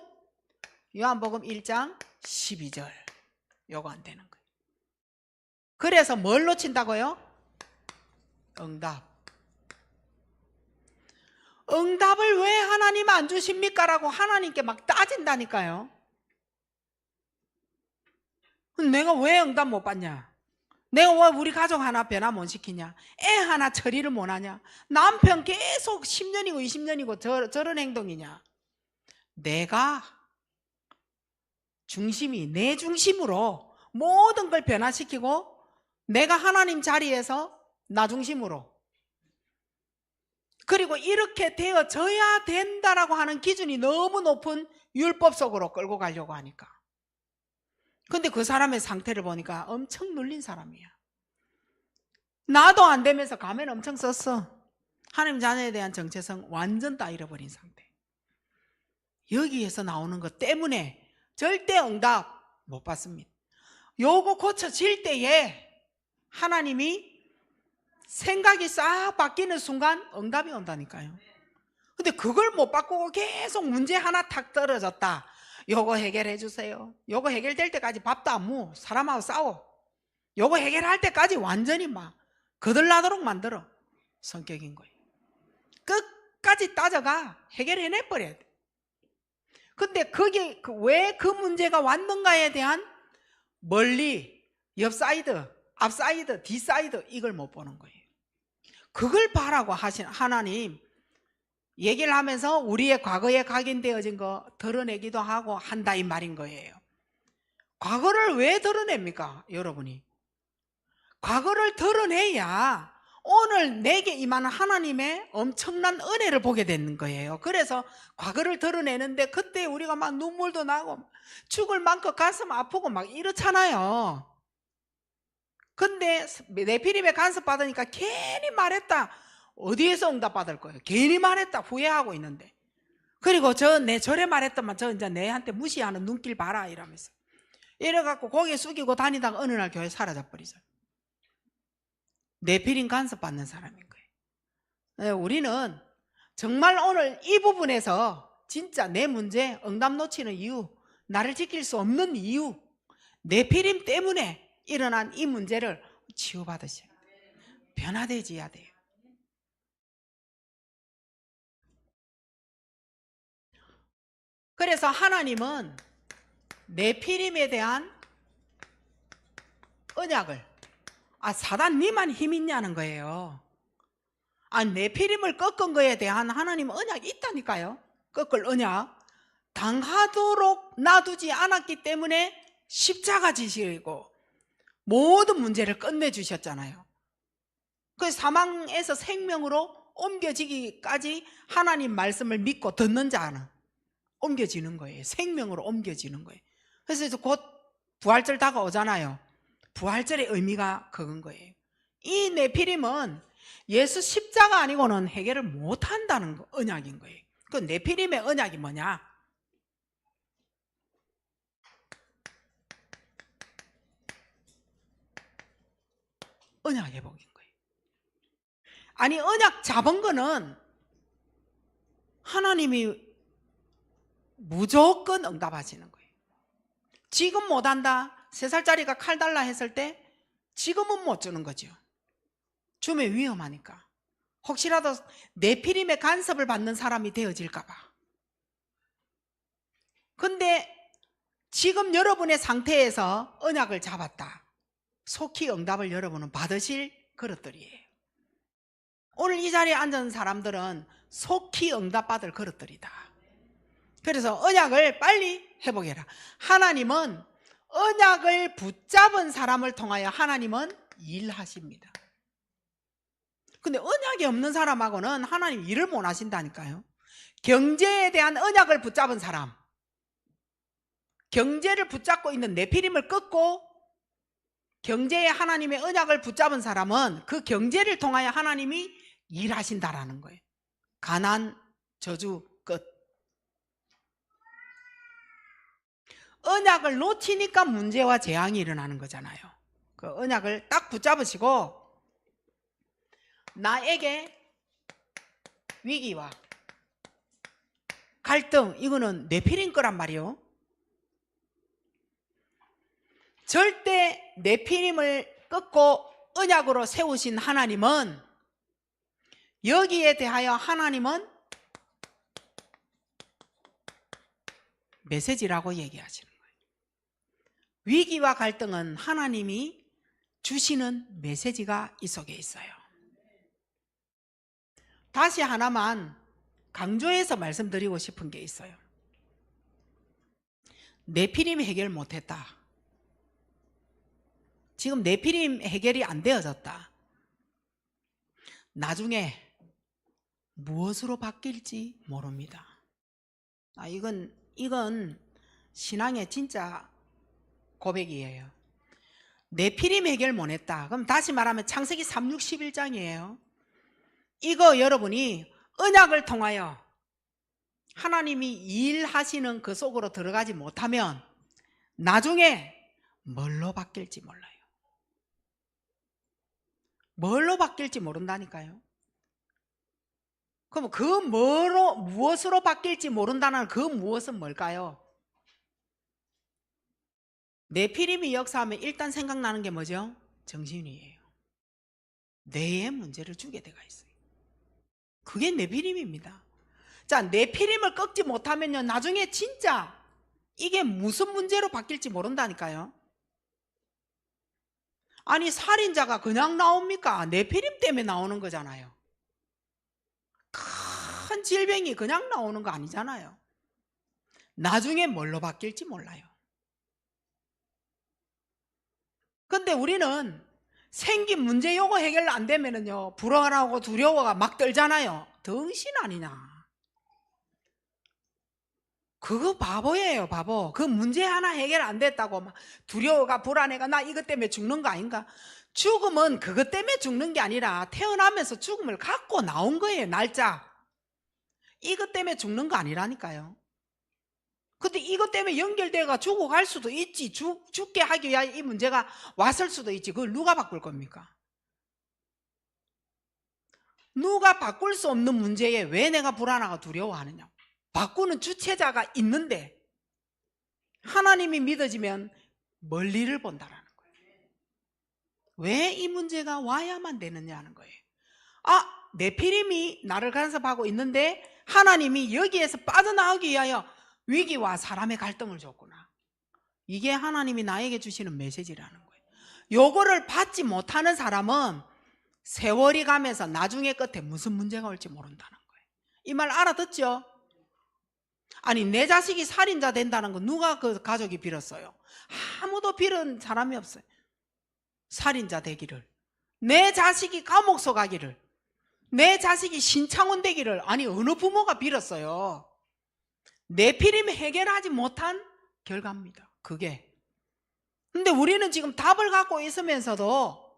요한복음 1장 12절 요거 안 되는 거예요. 그래서 뭘 놓친다고요? 응답을 왜 하나님 안 주십니까? 라고 하나님께 막 따진다니까요. 내가 왜 응답 못 받냐? 내가 왜 우리 가족 하나 변화 못 시키냐? 애 하나 처리를 못 하냐? 남편 계속 10년이고 20년이고 저런 행동이냐? 내가 중심이 내 중심으로 모든 걸 변화시키고 내가 하나님 자리에서 나 중심으로, 그리고 이렇게 되어져야 된다라고 하는 기준이 너무 높은 율법 속으로 끌고 가려고 하니까. 근데 그 사람의 상태를 보니까 엄청 눌린 사람이야. 나도 안 되면서 가면 엄청 썼어. 하나님 자녀에 대한 정체성 완전 다 잃어버린 상태. 여기에서 나오는 것 때문에 절대 응답 못 받습니다. 요거 고쳐질 때에 하나님이 생각이 싹 바뀌는 순간 응답이 온다니까요. 근데 그걸 못 바꾸고 계속 문제 하나 탁 떨어졌다. 요거 해결해 주세요. 요거 해결될 때까지 밥도 안 먹어. 사람하고 싸워. 요거 해결할 때까지 완전히 막 거들나도록 만들어 성격인 거예요. 끝까지 따져가 해결해내버려야 돼. 근데 그게 왜 그 문제가 왔는가에 대한 멀리 옆 사이드, 앞 사이드, 뒷 사이드 이걸 못 보는 거예요. 그걸 바라고 하신 하나님 얘기를 하면서 우리의 과거에 각인되어진 거 드러내기도 하고 한다 이 말인 거예요. 과거를 왜 드러냅니까? 여러분이 과거를 드러내야 오늘 내게 임하는 하나님의 엄청난 은혜를 보게 되는 거예요. 그래서 과거를 드러내는데 그때 우리가 막 눈물도 나고 죽을 만큼 가슴 아프고 막 이렇잖아요. 근데 네피림에 간섭 받으니까 괜히 말했다. 어디에서 응답 받을 거예요? 괜히 말했다 후회하고 있는데. 그리고 내 절에 말했더만 저 이제 내한테 무시하는 눈길 봐라 이러면서 이래갖고 고개 숙이고 다니다가 어느 날 교회 사라져 버리죠. 네피림 간섭 받는 사람인 거예요. 우리는 정말 오늘 이 부분에서 진짜 내 문제 응답 놓치는 이유, 나를 지킬 수 없는 이유, 네피림 때문에 일어난 이 문제를 치유받으셔야 돼요. 변화되어야 돼요. 그래서 하나님은 네피림에 대한 언약을 사단 니만 힘 있냐는 거예요. 네피림을 꺾은 거에 대한 하나님 언약이 있다니까요. 꺾을 언약 당하도록 놔두지 않았기 때문에 십자가 지시고 모든 문제를 끝내주셨잖아요. 그 사망에서 생명으로 옮겨지기까지 하나님 말씀을 믿고 듣는 자는 옮겨지는 거예요. 생명으로 옮겨지는 거예요. 그래서 이제 곧 부활절 다가오잖아요. 부활절의 의미가 그건 거예요. 이 네피림은 예수 십자가 아니고는 해결을 못한다는 언약인 거예요. 그 네피림의 언약이 뭐냐? 언약 회복인 거예요. 아니 언약 잡은 거는 하나님이 무조건 응답하시는 거예요. 지금 못한다. 3살짜리가 칼 달라 했을 때 지금은 못 주는 거죠. 주면 위험하니까. 혹시라도 네피림의 간섭을 받는 사람이 되어질까 봐. 근데 지금 여러분의 상태에서 언약을 잡았다. 속히 응답을 여러분은 받으실 그릇들이에요. 오늘 이 자리에 앉은 사람들은 속히 응답받을 그릇들이다. 그래서 언약을 빨리 회복해라. 하나님은 언약을 붙잡은 사람을 통하여 하나님은 일하십니다. 근데 언약이 없는 사람하고는 하나님 일을 못 하신다니까요. 경제에 대한 언약을 붙잡은 사람, 경제를 붙잡고 있는 네피림을 끊고 경제에 하나님의 언약을 붙잡은 사람은 그 경제를 통하여 하나님이 일하신다라는 거예요. 가난, 저주, 끝. 언약을 놓치니까 문제와 재앙이 일어나는 거잖아요. 그 언약을 딱 붙잡으시고 나에게 위기와 갈등, 이거는 네피림 거란 말이요. 절대 네피림을 끊고 언약으로 세우신 하나님은 여기에 대하여 하나님은 메시지라고 얘기하시는 거예요. 위기와 갈등은 하나님이 주시는 메시지가 이 속에 있어요. 다시 하나만 강조해서 말씀드리고 싶은 게 있어요. 네피림 해결 못했다. 지금 네피림 해결이 안 되어졌다. 나중에 무엇으로 바뀔지 모릅니다. 이건 신앙의 진짜 고백이에요. 네피림 해결 못했다. 그럼 다시 말하면 창세기 3, 6, 11장이에요. 이거 여러분이 언약을 통하여 하나님이 일하시는 그 속으로 들어가지 못하면 나중에 뭘로 바뀔지 몰라요. 뭘로 바뀔지 모른다니까요. 그럼 그 무엇으로 바뀔지 모른다는 그 무엇은 뭘까요? 네피림이 역사하면 일단 생각나는 게 뭐죠? 정신이에요. 뇌에 문제를 주게 돼가 있어요. 그게 네피림입니다. 자, 네피림을 꺾지 못하면요 나중에 진짜 이게 무슨 문제로 바뀔지 모른다니까요. 아니 살인자가 그냥 나옵니까? 네피림 때문에 나오는 거잖아요. 큰 질병이 그냥 나오는 거 아니잖아요. 나중에 뭘로 바뀔지 몰라요. 근데 우리는 생긴 문제 요거 해결 안 되면은요 불안하고 두려워가 막 떨잖아요. 덩신 아니냐. 그거 바보예요, 바보. 그 문제 하나 해결 안 됐다고 막 두려워가 불안해가 나 이것 때문에 죽는 거 아닌가? 죽음은 그것 때문에 죽는 게 아니라 태어나면서 죽음을 갖고 나온 거예요, 날짜. 이것 때문에 죽는 거 아니라니까요. 근데 이것 때문에 연결돼가 죽어갈 수도 있지. 죽게 하기 위하여 이 문제가 왔을 수도 있지. 그걸 누가 바꿀 겁니까? 누가 바꿀 수 없는 문제에 왜 내가 불안하고 두려워하느냐? 바꾸는 주체자가 있는데 하나님이 믿어지면 멀리를 본다라는 거예요. 왜 이 문제가 와야만 되느냐는 거예요. 네피림이 나를 간섭하고 있는데 하나님이 여기에서 빠져나오기 위하여 위기와 사람의 갈등을 줬구나. 이게 하나님이 나에게 주시는 메시지라는 거예요. 요거를 받지 못하는 사람은 세월이 가면서 나중에 끝에 무슨 문제가 올지 모른다는 거예요. 이 말 알아듣죠? 아니 내 자식이 살인자 된다는 거 누가 그 가족이 빌었어요? 아무도 빌은 사람이 없어요. 살인자 되기를, 내 자식이 감옥서 가기를, 내 자식이 신창원 되기를. 아니 어느 부모가 빌었어요? 내피림이 해결하지 못한 결과입니다. 그게. 근데 우리는 지금 답을 갖고 있으면서도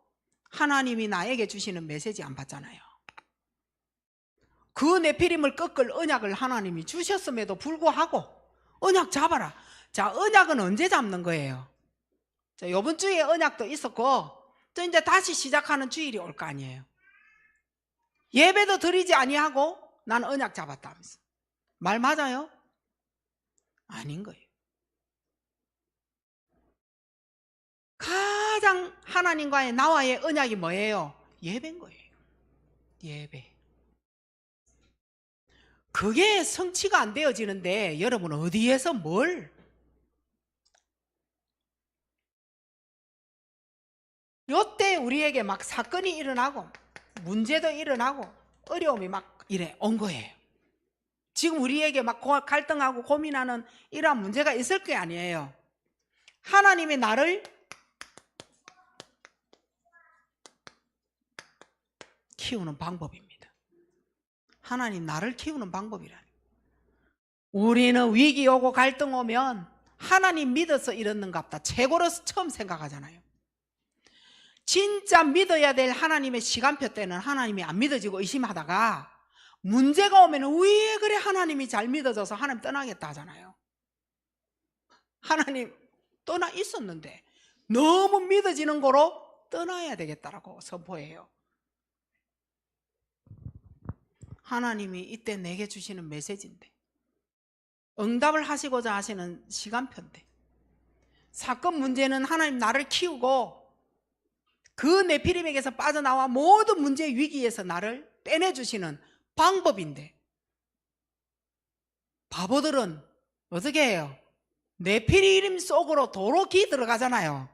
하나님이 나에게 주시는 메시지 안 받잖아요. 그 내피림을 꺾을 언약을 하나님이 주셨음에도 불구하고 언약 잡아라. 자, 언약은 언제 잡는 거예요? 자, 이번 주에 언약도 있었고 또 이제 다시 시작하는 주일이 올 거 아니에요. 예배도 드리지 아니하고 난 언약 잡았다 하면서. 말 맞아요? 아닌 거예요. 가장 하나님과의 나와의 언약이 뭐예요? 예배인 거예요. 예배. 그게 성취가 안 되어지는데 여러분 어디에서 뭘? 요때 우리에게 막 사건이 일어나고 문제도 일어나고 어려움이 막 이래 온 거예요. 지금 우리에게 막 갈등하고 고민하는 이러한 문제가 있을 게 아니에요. 하나님이 나를 키우는 방법입니다. 하나님 나를 키우는 방법이라니. 우리는 위기 오고 갈등 오면 하나님 믿어서 이러는갑다 최고로 처음 생각하잖아요. 진짜 믿어야 될 하나님의 시간표 때는 하나님이 안 믿어지고 의심하다가 문제가 오면 왜 그래 하나님이 잘 믿어져서 하나님 떠나겠다 하잖아요. 하나님 떠나 있었는데 너무 믿어지는 거로 떠나야 되겠다라고 선포해요. 하나님이 이때 내게 주시는 메시지인데 응답을 하시고자 하시는 시간표인데 사건 문제는 하나님 나를 키우고 그 네피림에게서 빠져나와 모든 문제 위기에서 나를 빼내주시는 방법인데 바보들은 어떻게 해요? 네피림 속으로 도로기 들어가잖아요.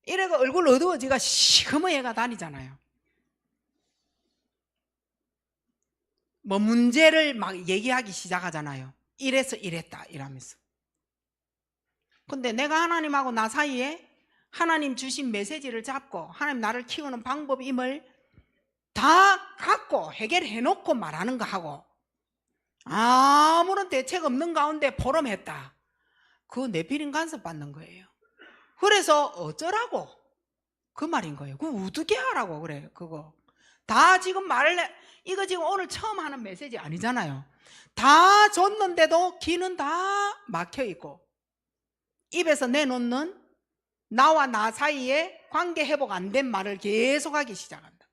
이래가 얼굴 어두워지가 시커먼 애가 다니잖아요. 뭐 문제를 막 얘기하기 시작하잖아요. 이래서 이랬다 이러면서. 근데 내가 하나님하고 나 사이에 하나님 주신 메시지를 잡고 하나님 나를 키우는 방법임을 다 갖고 해결해 놓고 말하는 거 하고 아무런 대책 없는 가운데 포럼했다. 그거 네피림 간섭 받는 거예요. 그래서 어쩌라고 그 말인 거예요. 그거 어떻게 하라고 그래요. 그거 다 지금 말을 이거 지금 오늘 처음 하는 메시지 아니잖아요. 다 줬는데도 귀는 다 막혀 있고 입에서 내놓는 나와 나 사이에 관계 회복 안 된 말을 계속하기 시작한다.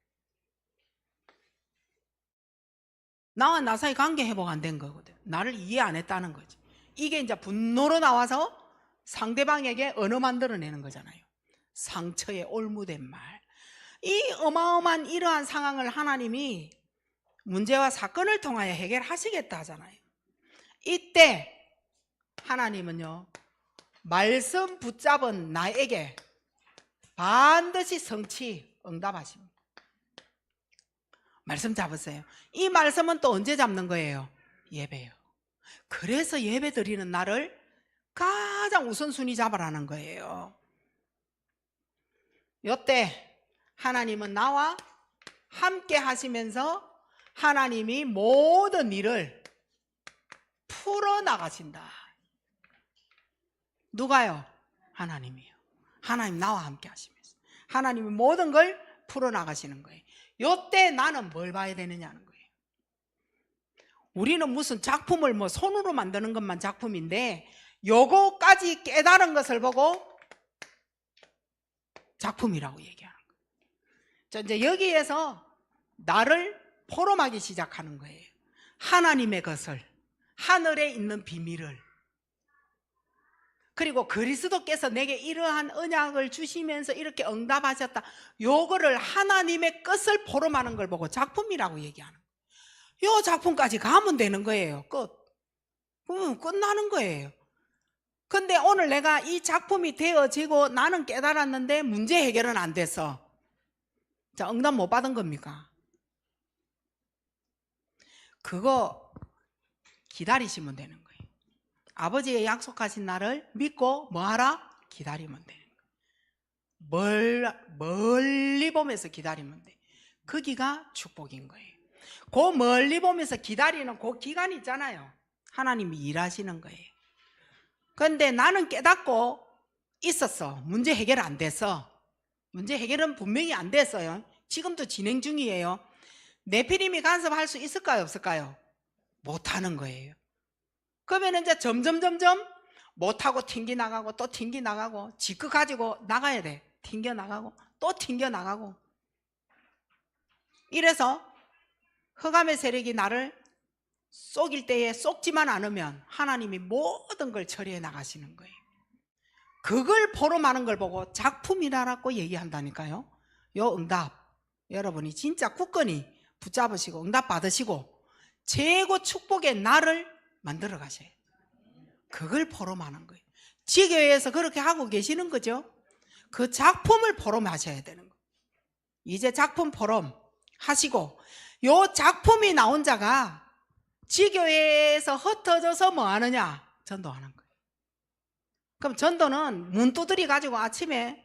나와 나 사이 관계 회복 안 된 거거든. 나를 이해 안 했다는 거지. 이게 이제 분노로 나와서 상대방에게 언어 만들어내는 거잖아요. 상처에 올무된 말. 이 어마어마한 이러한 상황을 하나님이 문제와 사건을 통하여 해결하시겠다 하잖아요. 이때 하나님은요 말씀 붙잡은 나에게 반드시 성취 응답하십니다. 말씀 잡으세요. 이 말씀은 또 언제 잡는 거예요? 예배요. 그래서 예배 드리는 날을 가장 우선순위 잡으라는 거예요. 이때 하나님은 나와 함께 하시면서 하나님이 모든 일을 풀어나가신다. 누가요? 하나님이요. 하나님 나와 함께 하시면서 하나님이 모든 걸 풀어나가시는 거예요. 이때 나는 뭘 봐야 되느냐는 거예요. 우리는 무슨 작품을 뭐 손으로 만드는 것만 작품인데 요거까지 깨달은 것을 보고 작품이라고 얘기하는 거예요. 자, 이제 여기에서 나를 포럼하기 시작하는 거예요. 하나님의 것을, 하늘에 있는 비밀을, 그리고 그리스도께서 내게 이러한 언약을 주시면서 이렇게 응답하셨다. 요거를 하나님의 것을 포럼하는 걸 보고 작품이라고 얘기하는 거예요. 요 작품까지 가면 되는 거예요. 끝. 그러면 끝나는 거예요. 근데 오늘 내가 이 작품이 되어지고 나는 깨달았는데 문제 해결은 안 됐어. 자, 응답 못 받은 겁니까? 그거 기다리시면 되는 거예요. 아버지의 약속하신 날을 믿고 뭐하라? 기다리면 되는 거예요. 멀리 보면서 기다리면 돼. 거기가 축복인 거예요. 그 멀리 보면서 기다리는 그 기간 있잖아요. 하나님이 일하시는 거예요. 그런데 나는 깨닫고 있었어. 문제 해결 안 돼서. 문제 해결은 분명히 안 됐어요. 지금도 진행 중이에요. 네피림이 간섭할 수 있을까요, 없을까요? 못하는 거예요. 그러면 이제 점점 못하고 튕겨 나가고 또 튕겨 나가고 지껏 가지고 나가야 돼. 튕겨 나가고 또 튕겨 나가고. 이래서 흑암의 세력이 나를 속일 때에 속지만 않으면 하나님이 모든 걸 처리해 나가시는 거예요. 그걸 포럼하는 걸 보고 작품이라고 얘기한다니까요. 요 응답 여러분이 진짜 굳건히 붙잡으시고 응답 받으시고 최고 축복의 날을 만들어 가셔야 돼요. 그걸 포럼하는 거예요. 지교회에서 그렇게 하고 계시는 거죠. 그 작품을 포럼하셔야 되는 거예요. 이제 작품 포럼 하시고 요 작품이 나온 자가 지교회에서 흩어져서 뭐 하느냐? 전도하는 거예요. 그럼 전도는 문 두드리 가지고 아침에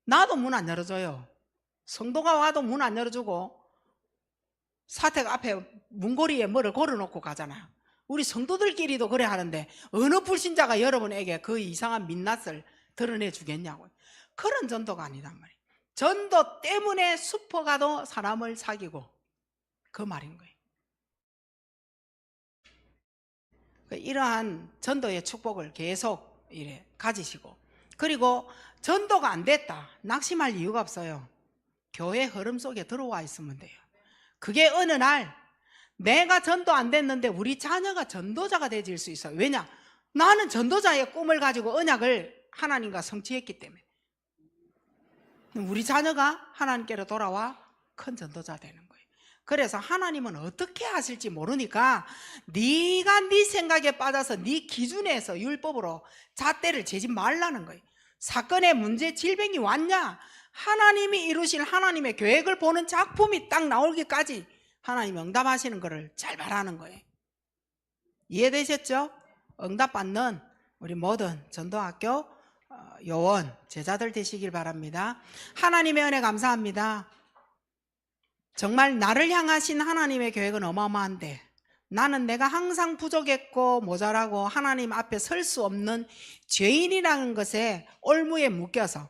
나도 문 안 열어줘요. 성도가 와도 문 안 열어주고 사택 앞에 문고리에 뭐를 걸어놓고 가잖아요. 우리 성도들끼리도 그래 하는데 어느 불신자가 여러분에게 그 이상한 민낯을 드러내 주겠냐고요. 그런 전도가 아니단 말이에요. 전도 때문에 슈퍼가도 사람을 사귀고 그 말인 거예요. 이러한 전도의 축복을 계속 이래 가지시고, 그리고 전도가 안 됐다 낙심할 이유가 없어요. 교회 흐름 속에 들어와 있으면 돼요. 그게 어느 날 내가 전도 안 됐는데 우리 자녀가 전도자가 되질 수 있어요. 왜냐? 나는 전도자의 꿈을 가지고 언약을 하나님과 성취했기 때문에. 우리 자녀가 하나님께로 돌아와 큰 전도자 되는 거예요. 그래서 하나님은 어떻게 하실지 모르니까 네가 네 생각에 빠져서 네 기준에서 율법으로 잣대를 재지 말라는 거예요. 사건의 문제, 질병이 왔냐? 하나님이 이루실 하나님의 계획을 보는 작품이 딱 나오기까지 하나님이 응답하시는 것을 잘 바라는 거예요. 이해되셨죠? 응답받는 우리 모든 전도학교 요원 제자들 되시길 바랍니다. 하나님의 은혜 감사합니다. 정말 나를 향하신 하나님의 계획은 어마어마한데 나는 내가 항상 부족했고 모자라고 하나님 앞에 설 수 없는 죄인이라는 것에 올무에 묶여서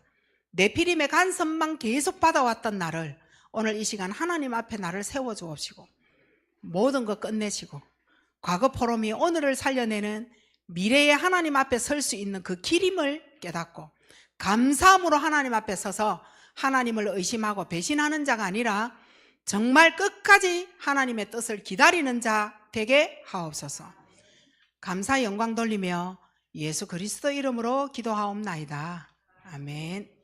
네피림의 간섭만 계속 받아왔던 나를 오늘 이 시간 하나님 앞에 나를 세워주옵시고 모든 것 끝내시고 과거 포럼이 오늘을 살려내는 미래의 하나님 앞에 설 수 있는 그 길임을 깨닫고 감사함으로 하나님 앞에 서서 하나님을 의심하고 배신하는 자가 아니라 정말 끝까지 하나님의 뜻을 기다리는 자 되게 하옵소서. 감사 영광 돌리며 예수 그리스도 이름으로 기도하옵나이다. 아멘.